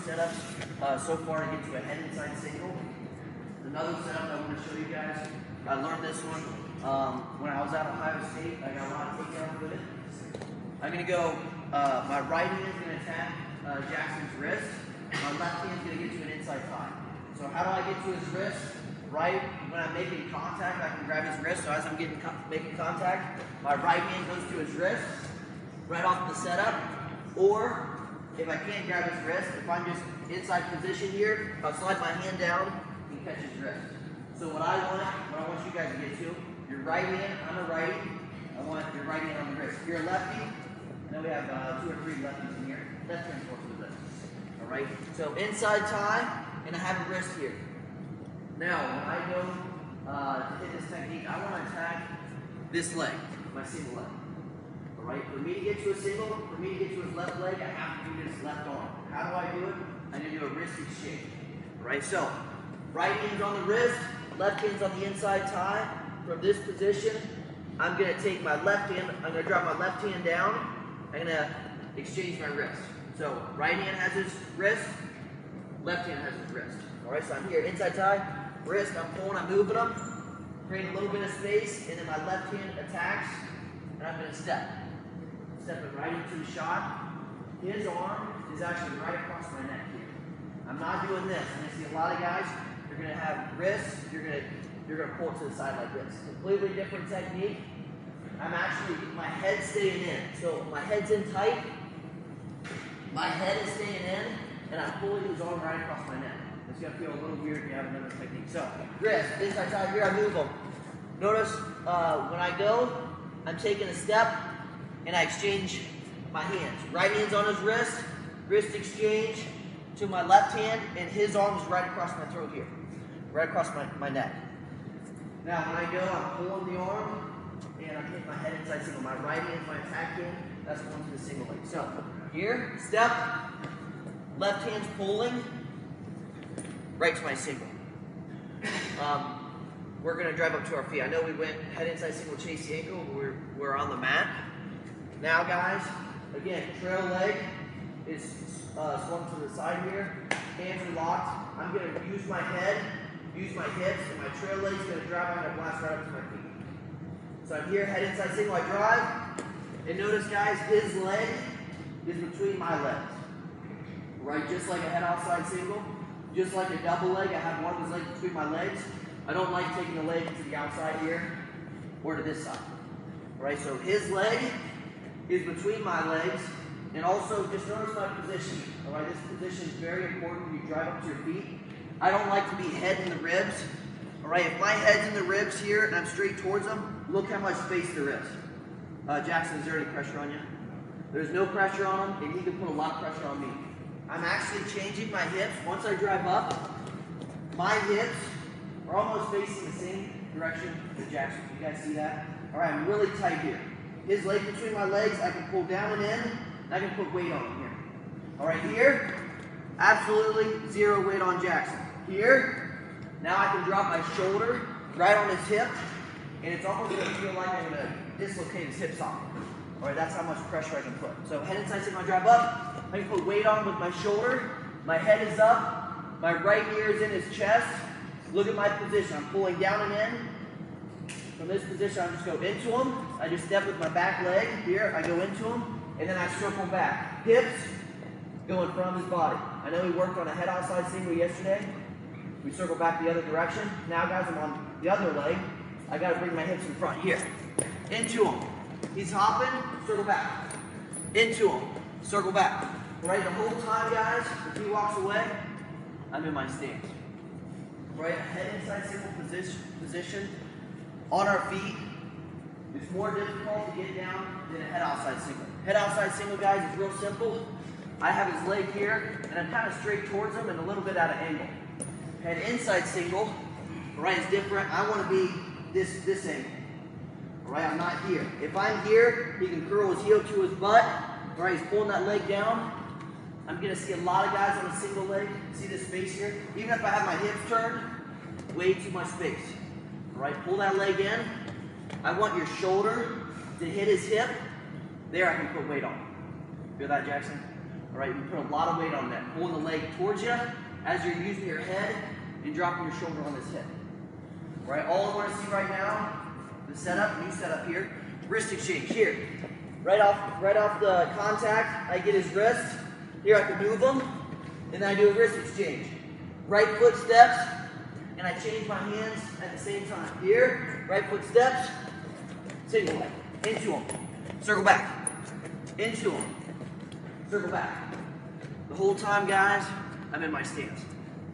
setups so far to get to a head inside single. Another setup I want to show you guys. I learned this one when I was at Ohio State. I got a lot of takedowns with it. I'm going to go, my right hand is going to attack Jackson's wrist. My left hand is going to get to an inside tie. So how do I get to his wrist? Right when I'm making contact, I can grab his wrist. So as I'm making contact, my right hand goes to his wrist, right off the setup. Or if I can't grab his wrist, if I'm just inside position here, I'll slide my hand down and catch his wrist. So what I want you guys to get to, your right hand, I'm a righty. I want your right hand on the wrist. If you're a lefty, I know we have 2 or 3 lefties in here. Left hand forward to the left. All right. So inside tie, and I have a wrist here. Now, when I go to hit this technique, I want to attack this leg, my single leg. All right. For me to get to a single, for me to get to his left leg, I have to do this left arm. How do I do it? I need to do a wrist exchange. All right. So, right hand's on the wrist, left hand's on the inside tie. From this position, I'm going to take my left hand, I'm going to drop my left hand down, I'm going to exchange my wrist. So right hand has his wrist, left hand has his wrist. All right, so I'm here, inside tie, wrist, I'm pulling, I'm moving them, creating a little bit of space, and then my left hand attacks, and I'm going to step. Stepping right into the shot. His arm is actually right across my neck here. I'm not doing this. I'm going to see a lot of guys, you're going to have wrists, you're going to pull it to the side like this. Completely different technique. I'm actually, my head's staying in. So my head's in tight, my head is staying in, and I'm pulling his arm right across my neck. It's going to feel a little weird if you have another technique. So, wrist, inside tie, here I move them. Notice when I go, I'm taking a step, and I exchange my hands. Right hand's on his wrist, wrist exchange to my left hand, and his arm is right across my throat here. Right across my neck. Now when I go, I'm pulling the arm, and I'm hitting my head inside single. My right hand's my attack hand, that's going to the single leg. So, here, step, left hand's pulling, right to my single. We're going to drive up to our feet. I know we went head inside single, chase the ankle, we're on the mat. Now guys, again, trail leg is swung to the side here, hands are locked. I'm going to use my head, use my hips, and my trail leg is going to drive. I'm going to blast right up to my feet. So I'm here, head inside single, I drive, and notice guys, his leg is between my legs. Right, just like a head outside single, just like a double leg, I have one of his legs between my legs. I don't like taking the leg to the outside here, or to this side. Right, so his leg is between my legs, and also just notice my position. All right, this position is very important when you drive up to your feet. I don't like to be head in the ribs. All right, if my head's in the ribs here and I'm straight towards them, look how much space there is. Jackson, is there any pressure on you? There's no pressure on him, and he can put a lot of pressure on me. I'm actually changing my hips. Once I drive up, my hips are almost facing the same direction as Jackson. You guys see that? All right, I'm really tight here. His leg between my legs, I can pull down and in, and I can put weight on him here. All right, here, absolutely zero weight on Jackson. Here, now I can drop my shoulder right on his hip, and it's almost going to feel like I'm going to dislocate his hip socket. All right, that's how much pressure I can put. So head inside single, I drive up, I can put weight on with my shoulder, my head is up, my right ear is in his chest. Look at my position, I'm pulling down and in. From this position, I just go into him, I just step with my back leg, here, I go into him, and then I circle back. Hips going from his body. I know we worked on a head outside single yesterday. We circle back the other direction. Now guys, I'm on the other leg. I gotta bring my hips in front, here. Into him. He's hopping, circle back. Into him, circle back. Right, the whole time guys, if he walks away, I'm in my stance. Right, head inside single position on our feet. It's more difficult to get down than a head outside single. Head outside single guys is real simple. I have his leg here, and I'm kind of straight towards him and a little bit at an angle. Head inside single, right, is different. I want to be this angle. Right, I'm not here. If I'm here, he can curl his heel to his butt. Right, he's pulling that leg down. I'm going to see a lot of guys on a single leg. See this space here? Even if I have my hips turned, way too much space. Right, pull that leg in. I want your shoulder to hit his hip. There, I can put weight on. Feel that, Jackson? All All right, you put a lot of weight on that, pulling the leg towards you as you're using your head and dropping your shoulder on this hip. All right, all I want to see right now, the setup, new setup here, wrist exchange here. Right off the contact, I get his wrist. Here I can move him, and then I do a wrist exchange. Right foot steps, and I change my hands at the same time. Here, right foot steps, single leg, into him, circle back, into him, circle back. The whole time, guys, I'm in my stance.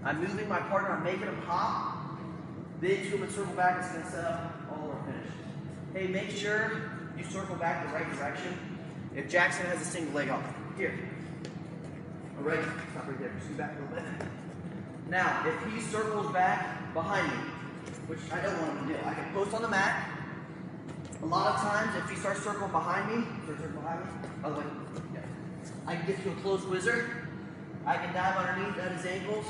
I'm moving my partner, I'm making him hop, then into him and circle back. It's gonna set up all of our finishes. Hey, make sure you circle back the right direction. If Jackson has a single leg up, here. All right, stop right there, scoot back a little bit. Now, if he circles back behind me, which I don't want him to do, I can post on the mat. A lot of times, if he starts circling behind me, by the way, yeah, I can get to a close whizzer. I can dive underneath at his ankles.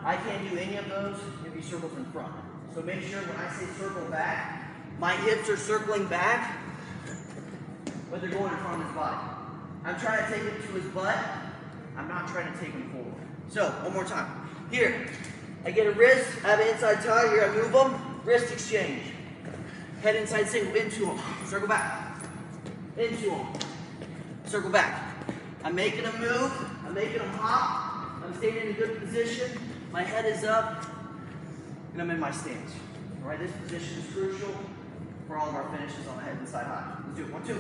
I can't do any of those if he circles in front. So make sure when I say circle back, my hips are circling back, but they're going in front of his body. I'm trying to take him to his butt. I'm not trying to take him forward. So, one more time. Here, I get a wrist, I have an inside tie, here I move him, wrist exchange. Head inside single, into him, circle back, into him, circle back. I'm making him move, I'm making him hop, I'm staying in a good position, my head is up, and I'm in my stance. All right, this position is crucial for all of our finishes on the head and side high. Let's do it, 1, 2.